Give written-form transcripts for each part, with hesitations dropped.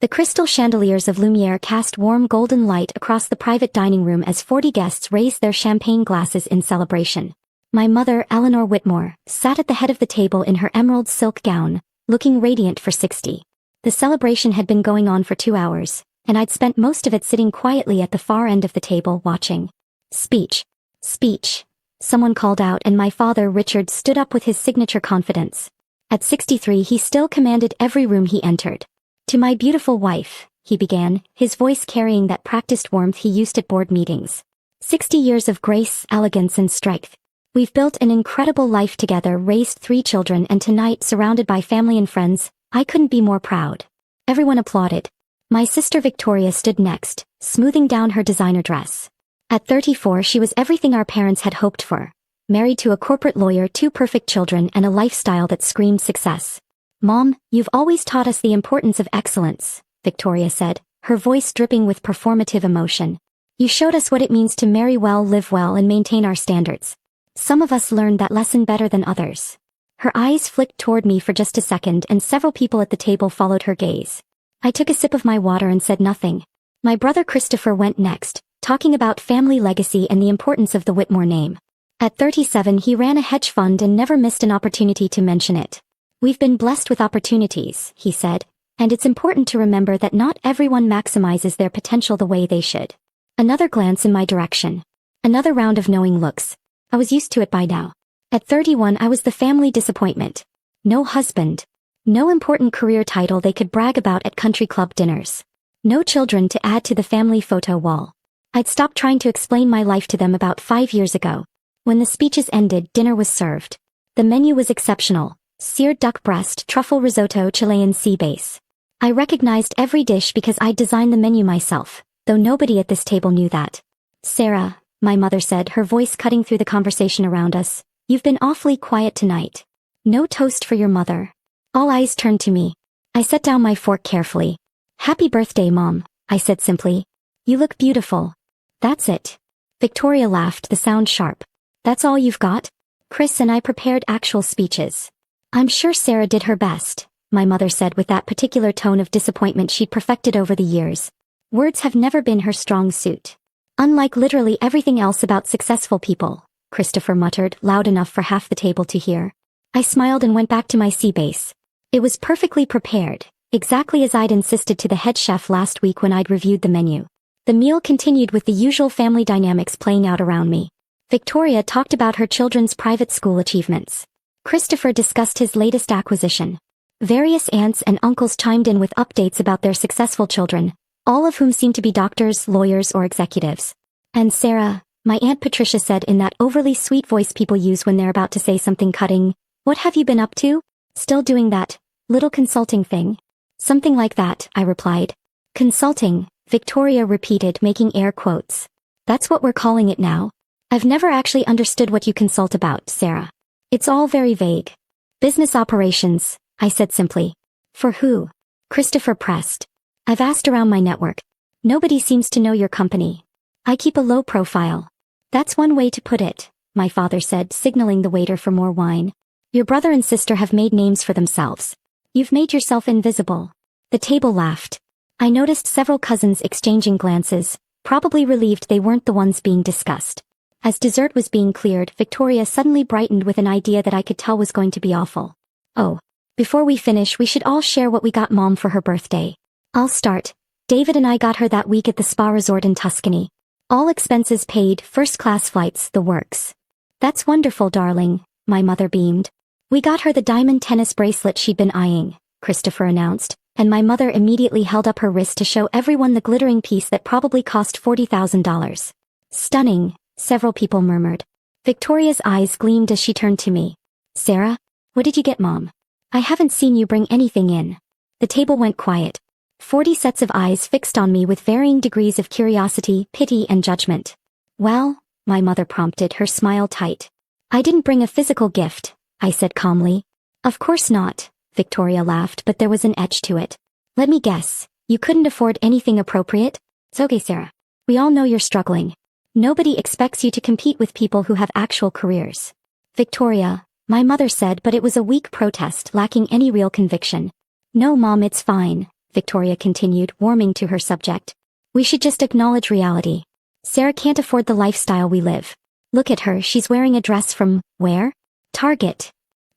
The crystal chandeliers of Lumière cast warm golden light across the private dining room as 40 guests raised their champagne glasses in celebration. My mother, Eleanor Whitmore, sat at the head of the table in her emerald silk gown, looking radiant for 60. The celebration had been going on for 2 hours, and I'd spent most of it sitting quietly at the far end of the table watching. Speech. Speech. Someone called out, and my father, Richard, stood up with his signature confidence. At 63 he still commanded every room he entered. "To my beautiful wife," he began, his voice carrying that practiced warmth he used at board meetings. 60 years of grace, elegance and strength. We've built an incredible life together, raised 3 children, and tonight, surrounded by family and friends, I couldn't be more proud. Everyone applauded. My sister Victoria stood next, smoothing down her designer dress. At 34 she was everything our parents had hoped for. Married to a corporate lawyer, 2 perfect children, and a lifestyle that screamed success. "Mom, you've always taught us the importance of excellence," Victoria said, her voice dripping with performative emotion. "You showed us what it means to marry well, live well, and maintain our standards. Some of us learned that lesson better than others." Her eyes flicked toward me for just a second, and several people at the table followed her gaze. I took a sip of my water and said nothing. My brother Christopher went next, talking about family legacy and the importance of the Whitmore name. At 37 he ran a hedge fund and never missed an opportunity to mention it. "We've been blessed with opportunities," he said, "and it's important to remember that not everyone maximizes their potential the way they should." Another glance in my direction. Another round of knowing looks. I was used to it by now. At 31 I was the family disappointment. No husband. No important career title they could brag about at country club dinners. No children to add to the family photo wall. I'd stopped trying to explain my life to them about 5 years ago. When the speeches ended, dinner was served. The menu was exceptional. Seared duck breast, truffle risotto, Chilean sea bass. I recognized every dish because I'd designed the menu myself, though nobody at this table knew that. "Sarah," my mother said, her voice cutting through the conversation around us, "you've been awfully quiet tonight. No toast for your mother." All eyes turned to me. I set down my fork carefully. "Happy birthday, Mom," I said simply. "You look beautiful." "That's it." Victoria laughed, the sound sharp. "That's all you've got?" Chris and I prepared actual speeches. "I'm sure Sarah did her best," my mother said with that particular tone of disappointment she'd perfected over the years. "Words have never been her strong suit. Unlike literally everything else about successful people," Christopher muttered, loud enough for half the table to hear. I smiled and went back to my sea base. It was perfectly prepared, exactly as I'd insisted to the head chef last week when I'd reviewed the menu. The meal continued with the usual family dynamics playing out around me. Victoria talked about her children's private school achievements. Christopher discussed his latest acquisition. Various aunts and uncles chimed in with updates about their successful children, all of whom seemed to be doctors, lawyers, or executives. And Sarah, my Aunt Patricia said in that overly sweet voice people use when they're about to say something cutting, "What have you been up to?" "Still doing that little consulting thing?" "Something like that," I replied. "Consulting," Victoria repeated, making air quotes. "That's what we're calling it now. I've never actually understood what you consult about, Sarah. It's all very vague." "Business operations," I said simply. "For who?" Christopher pressed. "I've asked around my network. Nobody seems to know your company. I keep a low profile." "That's one way to put it," my father said, signaling the waiter for more wine. "Your brother and sister have made names for themselves. You've made yourself invisible." The table laughed. I noticed several cousins exchanging glances, probably relieved they weren't the ones being discussed. As dessert was being cleared, Victoria suddenly brightened with an idea that I could tell was going to be awful. "Oh, before we finish we should all share what we got Mom for her birthday. I'll start. David and I got her that week at the spa resort in Tuscany. All expenses paid, first-class flights, the works." "That's wonderful, darling," my mother beamed. "We got her the diamond tennis bracelet she'd been eyeing," Christopher announced, and my mother immediately held up her wrist to show everyone the glittering piece that probably cost $40,000. "Stunning," several people murmured. Victoria's eyes gleamed as she turned to me. "Sarah, what did you get Mom? I haven't seen you bring anything in." The table went quiet. 40 sets of eyes fixed on me with varying degrees of curiosity, pity, and judgment. "Well," my mother prompted, her smile tight. "I didn't bring a physical gift," I said calmly. "Of course not," Victoria laughed, but there was an edge to it. "Let me guess, you couldn't afford anything appropriate?" "It's okay, Sarah. We all know you're struggling. Nobody expects you to compete with people who have actual careers." "Victoria," my mother said, but it was a weak protest lacking any real conviction. "No Mom, it's fine," Victoria continued, warming to her subject. We should just acknowledge reality. Sarah can't afford the lifestyle we live. Look at her, she's wearing a dress from, where? Target.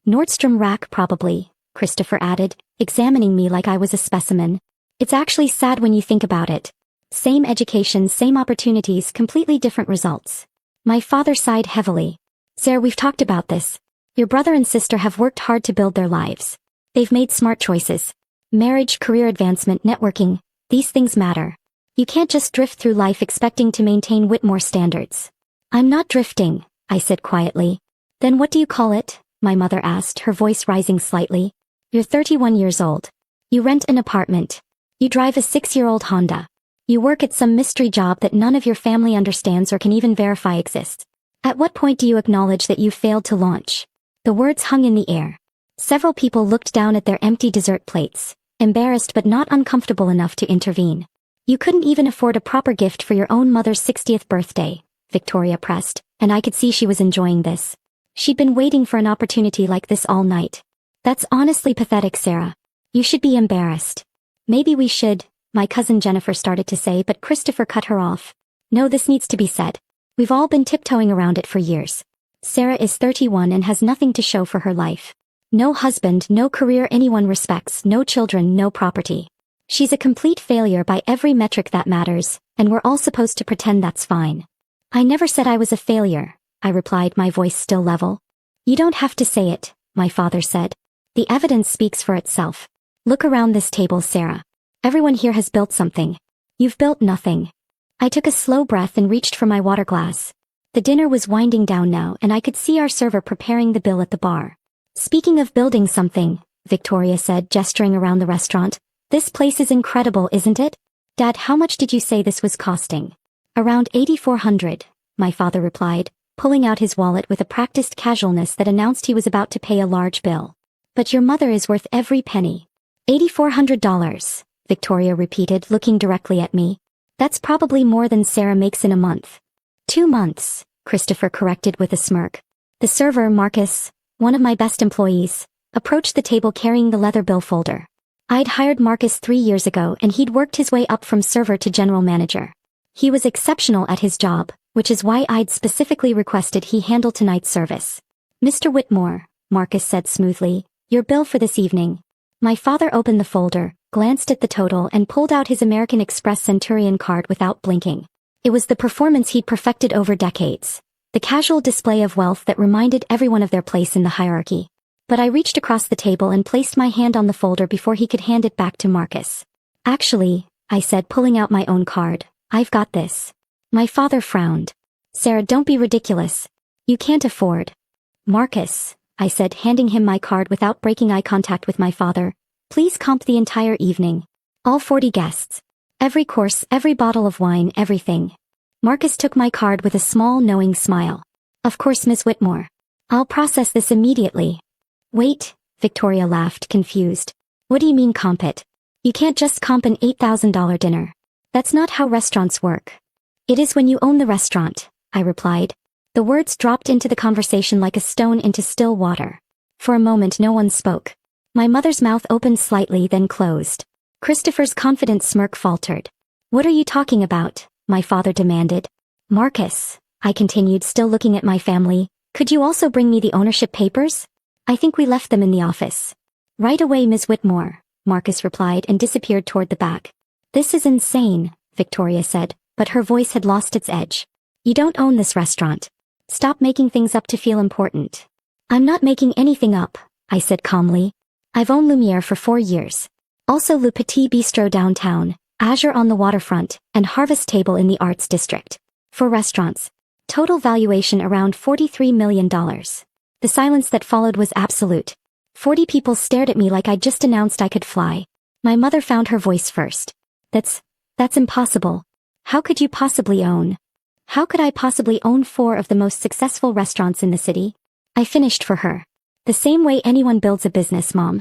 Nordstrom Rack probably, Christopher added, examining me like I was a specimen. It's actually sad when you think about it. Same education, same opportunities, completely different results. My father sighed heavily. Sarah, we've talked about this. Your brother and sister have worked hard to build their lives. They've made smart choices. Marriage, career advancement, networking, these things matter. You can't just drift through life expecting to maintain Whitmore standards. I'm not drifting, I said quietly. Then what do you call it? My mother asked, her voice rising slightly. You're 31 years old. You rent an apartment. You drive a 6-year-old Honda. You work at some mystery job that none of your family understands or can even verify exists. At what point do you acknowledge that you failed to launch? The words hung in the air. Several people looked down at their empty dessert plates, embarrassed but not uncomfortable enough to intervene. You couldn't even afford a proper gift for your own mother's 60th birthday, Victoria pressed, and I could see she was enjoying this. She'd been waiting for an opportunity like this all night. That's honestly pathetic, Sarah. You should be embarrassed. Maybe we should, my cousin Jennifer started to say, but Christopher cut her off. No, this needs to be said. We've all been tiptoeing around it for years. Sarah is 31 and has nothing to show for her life. No husband, no career anyone respects, no children, no property. She's a complete failure by every metric that matters, and we're all supposed to pretend that's fine. I never said I was a failure, I replied, my voice still level. You don't have to say it, my father said. The evidence speaks for itself. Look around this table, Sarah. Everyone here has built something. You've built nothing. I took a slow breath and reached for my water glass. The dinner was winding down now, and I could see our server preparing the bill at the bar. Speaking of building something, Victoria said, gesturing around the restaurant, this place is incredible, isn't it? Dad, how much did you say this was costing? Around $8,400, my father replied, pulling out his wallet with a practiced casualness that announced he was about to pay a large bill. But your mother is worth every penny. $8,400, Victoria repeated, looking directly at me. That's probably more than Sarah makes in a month. 2 months, Christopher corrected with a smirk. The server, Marcus, one of my best employees, approached the table carrying the leather bill folder. I'd hired Marcus 3 years ago and he'd worked his way up from server to general manager. He was exceptional at his job, which is why I'd specifically requested he handle tonight's service. Mr. Whitmore, Marcus said smoothly, your bill for this evening. My father opened the folder, glanced at the total and pulled out his American Express Centurion card without blinking. It was the performance he'd perfected over decades. The casual display of wealth that reminded everyone of their place in the hierarchy. But I reached across the table and placed my hand on the folder before he could hand it back to Marcus. Actually, I said, pulling out my own card, I've got this. My father frowned. Sarah, don't be ridiculous. You can't afford. Marcus, I said, handing him my card without breaking eye contact with my father. Please comp the entire evening. All 40 guests. Every course, every bottle of wine, everything. Marcus took my card with a small, knowing smile. Of course, Ms. Whitmore. I'll process this immediately. Wait, Victoria laughed, confused. What do you mean comp it? You can't just comp an $8,000 dinner. That's not how restaurants work. It is when you own the restaurant, I replied. The words dropped into the conversation like a stone into still water. For a moment no one spoke. My mother's mouth opened slightly, then closed. Christopher's confident smirk faltered. What are you talking about? My father demanded. Marcus, I continued, still looking at my family, could you also bring me the ownership papers? I think we left them in the office. Right away, Ms. Whitmore, Marcus replied and disappeared toward the back. This is insane, Victoria said, but her voice had lost its edge. You don't own this restaurant. Stop making things up to feel important. I'm not making anything up, I said calmly. I've owned Lumière for 4 years. Also Le Petit Bistro downtown, Azure on the waterfront, and Harvest Table in the Arts District. 4 restaurants. Total valuation around $43 million. The silence that followed was absolute. 40 people stared at me like I'd just announced I could fly. My mother found her voice first. That's impossible. How could you possibly own? How could I possibly own 4 of the most successful restaurants in the city? I finished for her. The same way anyone builds a business, Mom.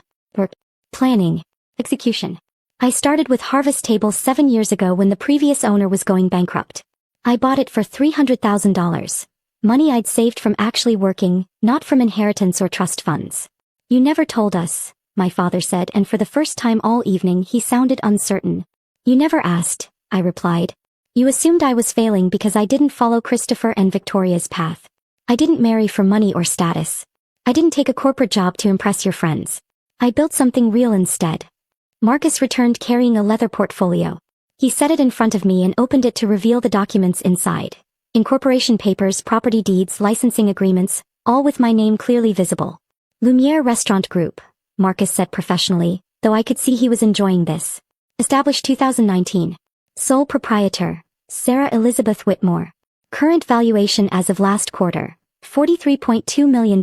Planning. Execution. I started with Harvest Table 7 years ago when the previous owner was going bankrupt. I bought it for $300,000. Money I'd saved from actually working, not from inheritance or trust funds. You never told us, my father said, and for the first time all evening he sounded uncertain. You never asked, I replied. You assumed I was failing because I didn't follow Christopher and Victoria's path. I didn't marry for money or status. I didn't take a corporate job to impress your friends. I built something real instead. Marcus returned carrying a leather portfolio. He set it in front of me and opened it to reveal the documents inside. Incorporation papers, property deeds, licensing agreements, all with my name clearly visible. Lumière Restaurant Group, Marcus said professionally, though I could see he was enjoying this. Established 2019. Sole proprietor, Sarah Elizabeth Whitmore. Current valuation as of last quarter, $43.2 million.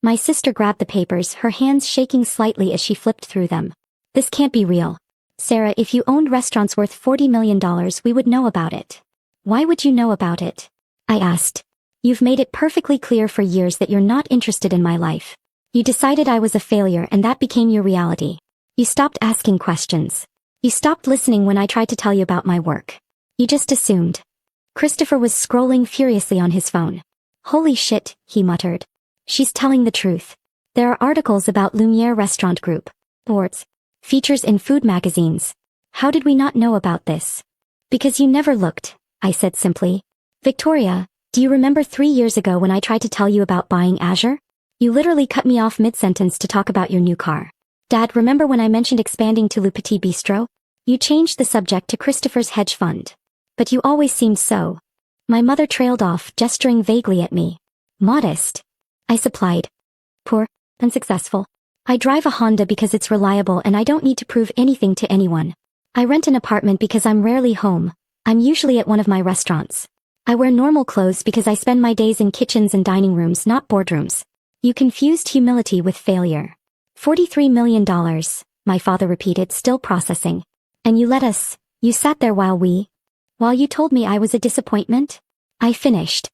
My sister grabbed the papers, her hands shaking slightly as she flipped through them. This can't be real. Sarah, if you owned restaurants worth $40 million, we would know about it. Why would you know about it? I asked. You've made it perfectly clear for years that you're not interested in my life. You decided I was a failure and that became your reality. You stopped asking questions. You stopped listening when I tried to tell you about my work. You just assumed. Christopher was scrolling furiously on his phone. Holy shit, he muttered. She's telling the truth. There are articles about Lumière Restaurant Group. Boards. Features in food magazines. How did we not know about this? Because you never looked, I said simply. Victoria, do you remember 3 years ago when I tried to tell you about buying Azure? You literally cut me off mid-sentence to talk about your new car. Dad, remember when I mentioned expanding to Le Petit Bistro? You changed the subject to Christopher's hedge fund. But you always seemed so. My mother trailed off, gesturing vaguely at me. Modest. I supplied. Poor. Unsuccessful. I drive a Honda because it's reliable and I don't need to prove anything to anyone. I rent an apartment because I'm rarely home. I'm usually at one of my restaurants. I wear normal clothes because I spend my days in kitchens and dining rooms, not boardrooms. You confused humility with failure. $43 million, my father repeated, still processing. And you let us, you sat there while you told me I was a disappointment? I finished.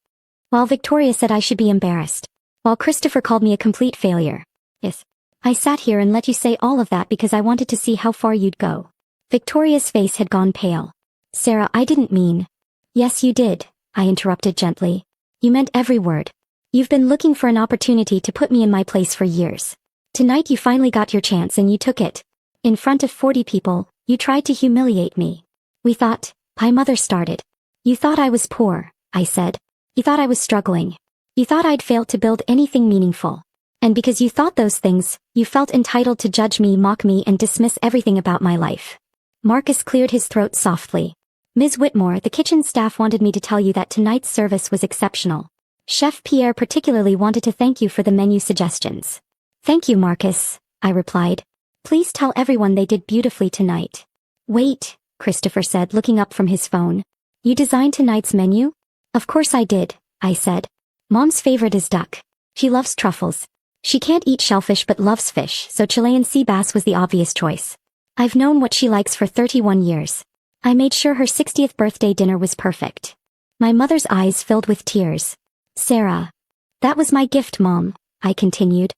While Victoria said I should be embarrassed. While Christopher called me a complete failure. Yes. I sat here and let you say all of that because I wanted to see how far you'd go. Victoria's face had gone pale. Sarah, I didn't mean. Yes, you did, I interrupted gently. You meant every word. You've been looking for an opportunity to put me in my place for years. Tonight you finally got your chance and you took it. In front of 40 people, you tried to humiliate me. My mother started. You thought I was poor, I said. You thought I was struggling. You thought I'd failed to build anything meaningful. And because you thought those things, you felt entitled to judge me, mock me, and dismiss everything about my life. Marcus cleared his throat softly. Ms. Whitmore, the kitchen staff wanted me to tell you that tonight's service was exceptional. Chef Pierre particularly wanted to thank you for the menu suggestions. Thank you, Marcus, I replied. Please tell everyone they did beautifully tonight. Wait, Christopher said, looking up from his phone. You designed tonight's menu? Of course I did, I said. Mom's favorite is duck. She loves truffles. She can't eat shellfish but loves fish, so Chilean sea bass was the obvious choice. I've known what she likes for 31 years. I made sure her 60th birthday dinner was perfect. My mother's eyes filled with tears. Sarah. That was my gift, Mom, I continued.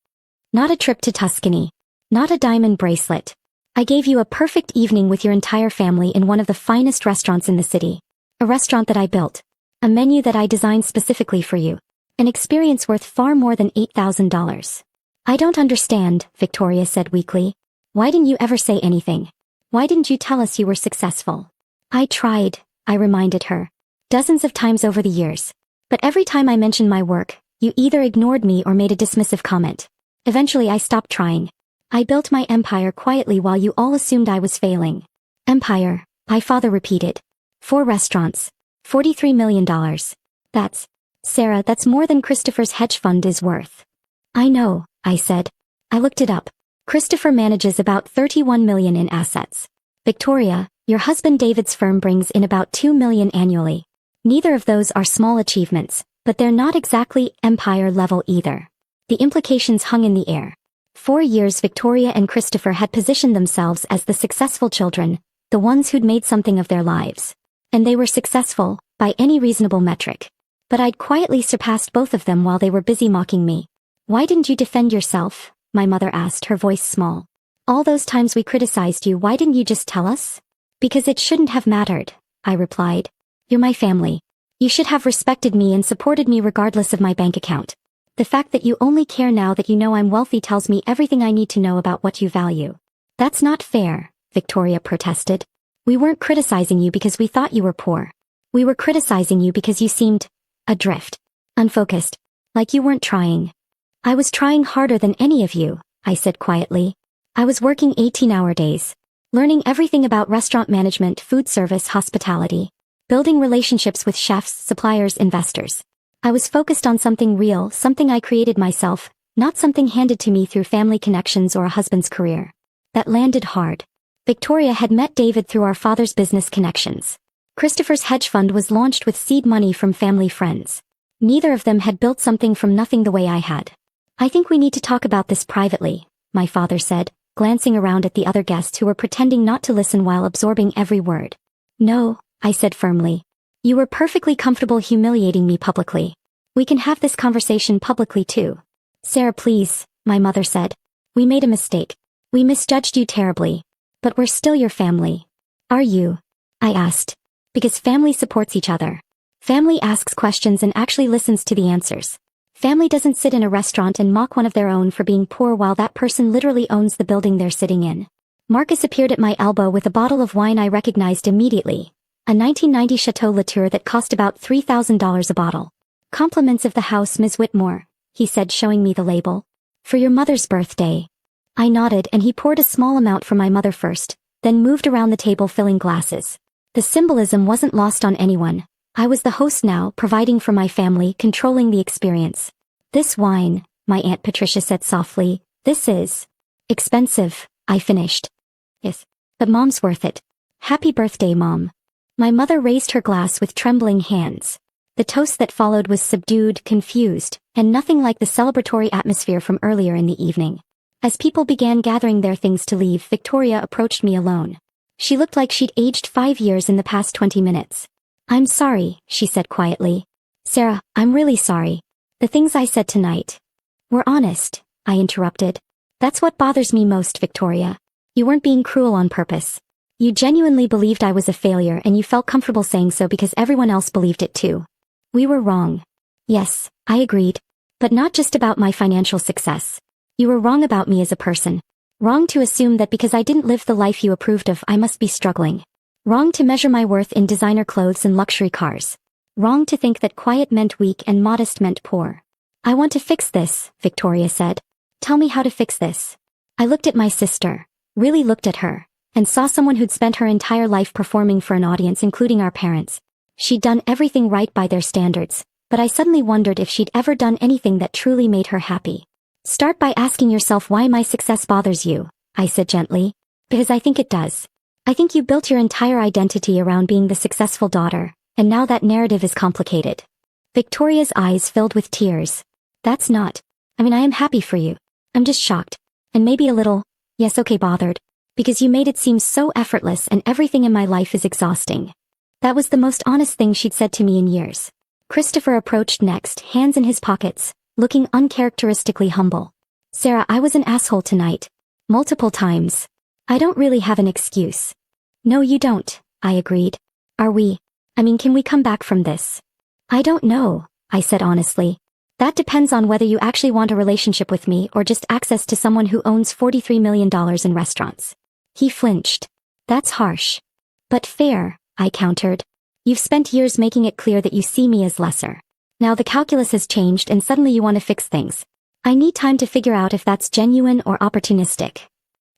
Not a trip to Tuscany. Not a diamond bracelet. I gave you a perfect evening with your entire family in one of the finest restaurants in the city. A restaurant that I built. A menu that I designed specifically for you. An experience worth far more than $8,000. I don't understand, Victoria said weakly. Why didn't you ever say anything? Why didn't you tell us you were successful? I tried, I reminded her. Dozens of times over the years. But every time I mentioned my work, you either ignored me or made a dismissive comment. Eventually I stopped trying. I built my empire quietly while you all assumed I was failing. Empire, my father repeated. 4 restaurants. $43 million. Sarah, that's more than Christopher's hedge fund is worth. I know, I said. I looked it up. Christopher manages about $31 million in assets. Victoria, your husband David's firm brings in about $2 million annually. Neither of those are small achievements, but they're not exactly empire level either. The implications hung in the air. 4 years Victoria and Christopher had positioned themselves as the successful children, the ones who'd made something of their lives. And they were successful, by any reasonable metric. But I'd quietly surpassed both of them while they were busy mocking me. Why didn't you defend yourself? My mother asked, her voice small. All those times we criticized you, why didn't you just tell us? Because it shouldn't have mattered, I replied. You're my family. You should have respected me and supported me regardless of my bank account. The fact that you only care now that you know I'm wealthy tells me everything I need to know about what you value. That's not fair, Victoria protested. We weren't criticizing you because we thought you were poor. We were criticizing you because you seemed adrift, unfocused, like you weren't trying. I was trying harder than any of you, I said quietly. I was working 18-hour days, learning everything about restaurant management, food service, hospitality, building relationships with chefs, suppliers, investors. I was focused on something real, something I created myself, not something handed to me through family connections or a husband's career. That landed hard. Victoria had met David through our father's business connections. Christopher's hedge fund was launched with seed money from family friends. Neither of them had built something from nothing the way I had. I think we need to talk about this privately, my father said, glancing around at the other guests who were pretending not to listen while absorbing every word. No, I said firmly. You were perfectly comfortable humiliating me publicly. We can have this conversation publicly too. Sarah, please, my mother said. We made a mistake. We misjudged you terribly. But we're still your family. Are you? I asked. Because family supports each other. Family asks questions and actually listens to the answers. Family doesn't sit in a restaurant and mock one of their own for being poor while that person literally owns the building they're sitting in. Marcus appeared at my elbow with a bottle of wine I recognized immediately. A 1990 Chateau Latour that cost about $3,000 a bottle. Compliments of the house, Ms. Whitmore, he said, showing me the label. For your mother's birthday. I nodded and he poured a small amount for my mother first, then moved around the table filling glasses. The symbolism wasn't lost on anyone. I was the host now, providing for my family, controlling the experience. This wine, my Aunt Patricia said softly, this is expensive, I finished. Yes, but Mom's worth it. Happy birthday, Mom. My mother raised her glass with trembling hands. The toast that followed was subdued, confused, and nothing like the celebratory atmosphere from earlier in the evening. As people began gathering their things to leave, Victoria approached me alone. She looked like she'd aged 5 years in the past 20 minutes. I'm sorry, she said quietly. Sarah, I'm really sorry. The things I said tonight were honest, I interrupted. That's what bothers me most, Victoria. You weren't being cruel on purpose. You genuinely believed I was a failure and you felt comfortable saying so because everyone else believed it too. We were wrong. Yes, I agreed. But not just about my financial success. You were wrong about me as a person. Wrong to assume that because I didn't live the life you approved of, I must be struggling. Wrong to measure my worth in designer clothes and luxury cars. Wrong to think that quiet meant weak and modest meant poor. I want to fix this, Victoria said. Tell me how to fix this. I looked at my sister, really looked at her, and saw someone who'd spent her entire life performing for an audience, including our parents. She'd done everything right by their standards, but I suddenly wondered if she'd ever done anything that truly made her happy. Start by asking yourself why my success bothers you, I said gently. Because I think it does. I think you built your entire identity around being the successful daughter, and now that narrative is complicated. Victoria's eyes filled with tears. That's not. I am happy for you. I'm just shocked. And maybe a little, yes, okay, bothered. Because you made it seem so effortless and everything in my life is exhausting. That was the most honest thing she'd said to me in years. Christopher approached next, hands in his pockets, looking uncharacteristically humble. Sarah, I was an asshole tonight. Multiple times. I don't really have an excuse. No, you don't, I agreed. Are we? Can we come back from this? I don't know, I said honestly. That depends on whether you actually want a relationship with me or just access to someone who owns $43 million in restaurants. He flinched. That's harsh. But fair, I countered. You've spent years making it clear that you see me as lesser. Now the calculus has changed and suddenly you want to fix things. I need time to figure out if that's genuine or opportunistic.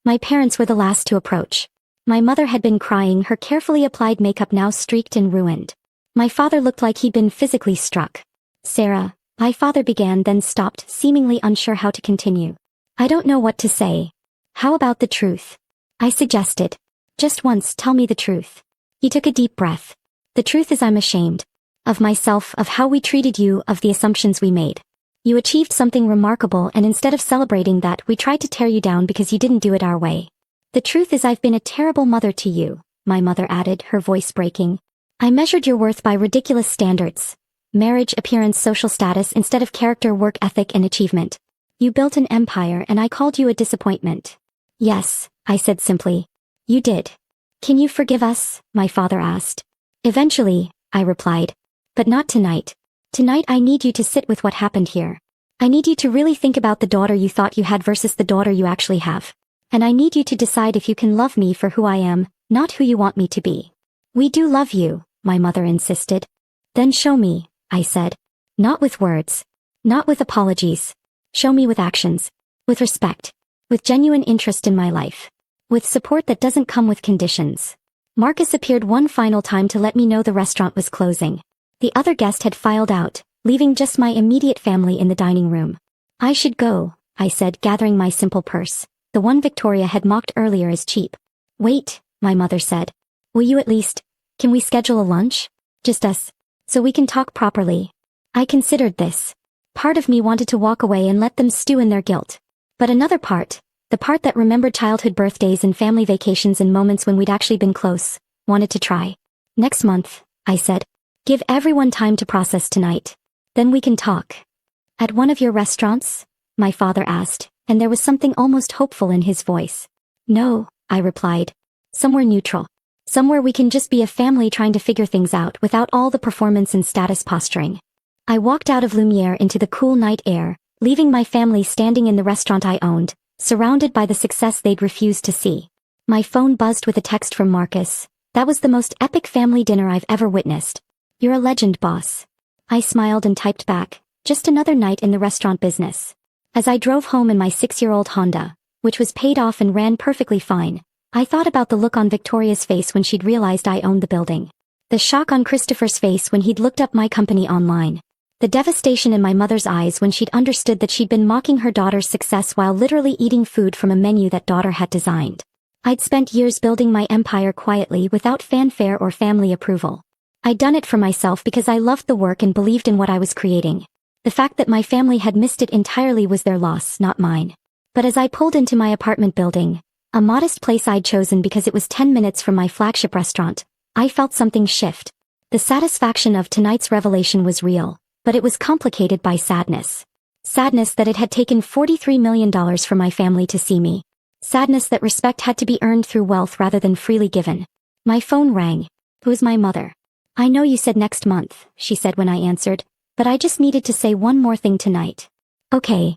My parents were the last to approach. My mother had been crying, her carefully applied makeup now streaked and ruined. My father looked like he'd been physically struck. Sarah, my father began, then stopped, seemingly unsure how to continue. I don't know what to say. How about the truth? I suggested. Just once, tell me the truth. He took a deep breath. The truth is I'm ashamed. Of myself, of how we treated you, of the assumptions we made. You achieved something remarkable and instead of celebrating that, we tried to tear you down because you didn't do it our way. The truth is I've been a terrible mother to you, my mother added, her voice breaking. I measured your worth by ridiculous standards. Marriage, appearance, social status instead of character, work ethic and achievement. You built an empire and I called you a disappointment. Yes, I said simply. You did. Can you forgive us? My father asked. Eventually, I replied. But not tonight. Tonight I need you to sit with what happened here. I need you to really think about the daughter you thought you had versus the daughter you actually have. And I need you to decide if you can love me for who I am, not who you want me to be. We do love you, my mother insisted. Then show me, I said. Not with words. Not with apologies. Show me with actions. With respect. With genuine interest in my life. With support that doesn't come with conditions. Marcus appeared one final time to let me know the restaurant was closing. The other guest had filed out, leaving just my immediate family in the dining room. I should go, I said, gathering my simple purse, the one Victoria had mocked earlier as cheap. Wait, my mother said. Will you at least, can we schedule a lunch? Just us. So we can talk properly. I considered this. Part of me wanted to walk away and let them stew in their guilt. But another part, the part that remembered childhood birthdays and family vacations and moments when we'd actually been close, wanted to try. Next month, I said. Give everyone time to process tonight. Then we can talk. At one of your restaurants? My father asked, and there was something almost hopeful in his voice. No, I replied. Somewhere neutral. Somewhere we can just be a family trying to figure things out without all the performance and status posturing. I walked out of Lumière into the cool night air, leaving my family standing in the restaurant I owned, surrounded by the success they'd refused to see. My phone buzzed with a text from Marcus. That was the most epic family dinner I've ever witnessed. You're a legend, boss. I smiled and typed back, just another night in the restaurant business. As I drove home in my 6-year-old Honda, which was paid off and ran perfectly fine, I thought about the look on Victoria's face when she'd realized I owned the building. The shock on Christopher's face when he'd looked up my company online. The devastation in my mother's eyes when she'd understood that she'd been mocking her daughter's success while literally eating food from a menu that daughter had designed. I'd spent years building my empire quietly without fanfare or family approval. I'd done it for myself because I loved the work and believed in what I was creating. The fact that my family had missed it entirely was their loss, not mine. But as I pulled into my apartment building, a modest place I'd chosen because it was 10 minutes from my flagship restaurant, I felt something shift. The satisfaction of tonight's revelation was real, but it was complicated by sadness. Sadness that it had taken $43 million for my family to see me. Sadness that respect had to be earned through wealth rather than freely given. My phone rang. It was my mother. I know you said next month, she said when I answered, but I just needed to say one more thing tonight. Okay.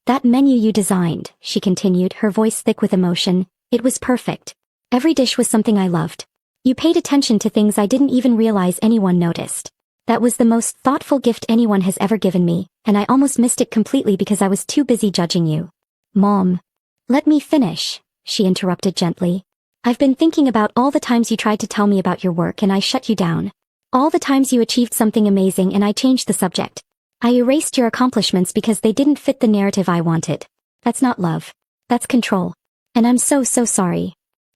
That menu you designed, she continued, her voice thick with emotion, it was perfect. Every dish was something I loved. You paid attention to things I didn't even realize anyone noticed. That was the most thoughtful gift anyone has ever given me, and I almost missed it completely because I was too busy judging you. Mom. Let me finish, she interrupted gently. I've been thinking about all the times you tried to tell me about your work and I shut you down. All the times you achieved something amazing and I changed the subject. I erased your accomplishments because they didn't fit the narrative I wanted. That's not love. That's control. And I'm so sorry.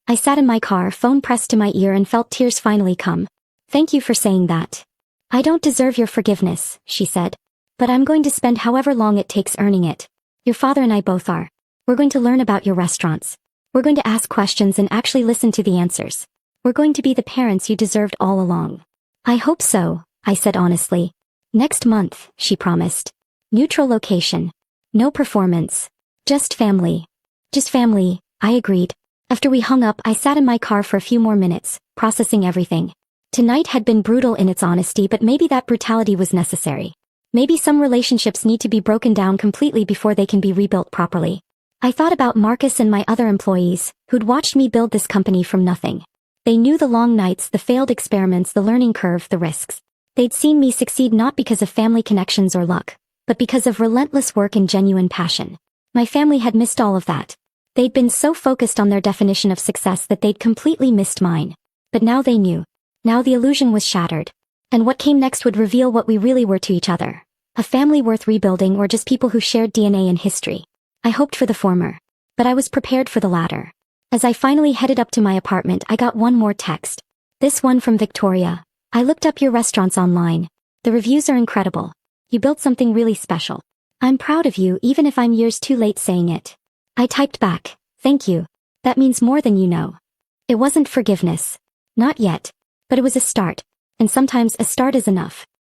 I sat in my car, phone pressed to my ear, and felt tears finally come. Thank you for saying that. I don't deserve your forgiveness, she said. But I'm going to spend however long it takes earning it. Your father and I both are. We're going to learn about your restaurants. We're going to ask questions and actually listen to the answers. We're going to be the parents you deserved all along. I hope so, I said honestly. Next month, she promised. Neutral location. No performance. Just family. Just family, I agreed. After we hung up, I sat in my car for a few more minutes, processing everything. Tonight had been brutal in its honesty, but maybe that brutality was necessary. Maybe some relationships need to be broken down completely before they can be rebuilt properly. I thought about Marcus and my other employees, who'd watched me build this company from nothing. They knew the long nights, the failed experiments, the learning curve, the risks. They'd seen me succeed not because of family connections or luck, but because of relentless work and genuine passion. My family had missed all of that. They'd been so focused on their definition of success that they'd completely missed mine. But now they knew. Now the illusion was shattered. And what came next would reveal what we really were to each other. A family worth rebuilding, or just people who shared DNA and history. I hoped for the former. But I was prepared for the latter. As I finally headed up to my apartment, I got one more text. This one from Victoria. I looked up your restaurants online. The reviews are incredible. You built something really special. I'm proud of you, even if I'm years too late saying it. I typed back, thank you. That means more than you know. It wasn't forgiveness. Not yet. But it was a start. And sometimes a start is enough.